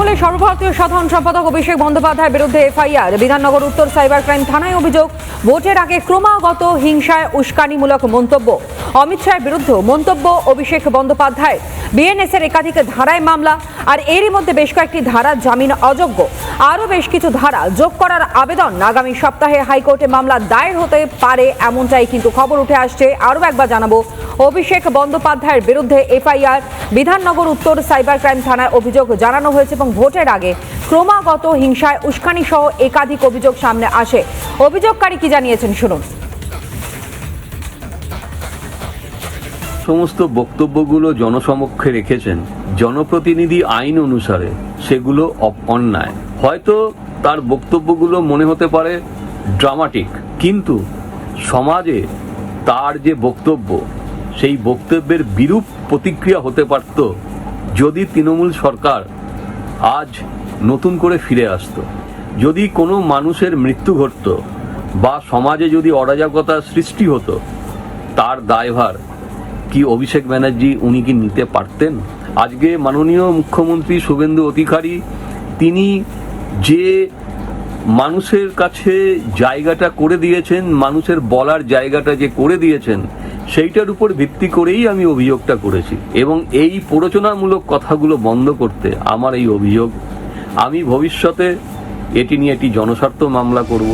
তৃণমূলের সর্বভারতীয় সাধারণ সম্পাদক অভিষেক বন্দ্যোপাধ্যায়ের বিরুদ্ধে এফআইআর। বিধাননগর উত্তর সাইবার ক্রাইম থানায় অভিযোগ, ভোটের আগে ক্রমাগত হিংসায় উস্কানিমূলক মন্তব্য। অমিত শাহের বিরুদ্ধে মন্তব্য অভিষেক বন্দ্যোপাধ্যায়। বিএনএসের একাধিক ধারায় মামলা, আর এরই মধ্যে বেশ কয়েকটি ধারা জামিন অযোগ্য। আরও বেশ কিছু ধারা যোগ করার আবেদন। আগামী সপ্তাহে হাইকোর্টে মামলা দায়ের হতে পারে, এমনটাই কিন্তু খবর উঠে আসছে। আরও একবার জানাবো, অভিষেক বন্দ্যোপাধ্যায়ের বিরুদ্ধে এফআইআর। বিধাননগর উত্তর সাইবার ক্রাইম থানায় অভিযোগ জানানো হয়েছে এবং ভোটের আগে ক্রমাগত হিংসায় উস্কানি সহ একাধিক অভিযোগ সামনে আসে। অভিযোগকারী কি জানিয়েছেন শুনুন। সমস্ত বক্তব্যগুলো জনসমক্ষে রেখেছেন জনপ্রতিনিধি আইন অনুসারে, সেগুলো অন্যায়। হয়তো তার বক্তব্যগুলো মনে হতে পারে ড্রামাটিক, কিন্তু সমাজে তার যে বক্তব্য, সেই বক্তব্যের বিরূপ প্রতিক্রিয়া হতে পারত যদি তৃণমূল সরকার আজ নতুন করে ফিরে আসতো। যদি কোনো মানুষের মৃত্যু ঘটত বা সমাজে যদি অরাজকতার সৃষ্টি হতো, তার দায়ভার কি অভিষেক ব্যানার্জি উনি কি নিতে পারতেন? আজকে মাননীয় মুখ্যমন্ত্রী শুভেন্দু অধিকারী তিনি যে মানুষের কাছে জায়গাটা করে দিয়েছেন, মানুষের বলার জায়গাটা যে করে দিয়েছেন, সেইটার উপর ভিত্তি করেই আমি অভিযোগটা করেছি। এবং এই প্ররোচনামূলক কথাগুলো বন্ধ করতে আমার এই অভিযোগ। আমি ভবিষ্যতে এটি নিয়ে একটি জনস্বার্থ মামলা করব।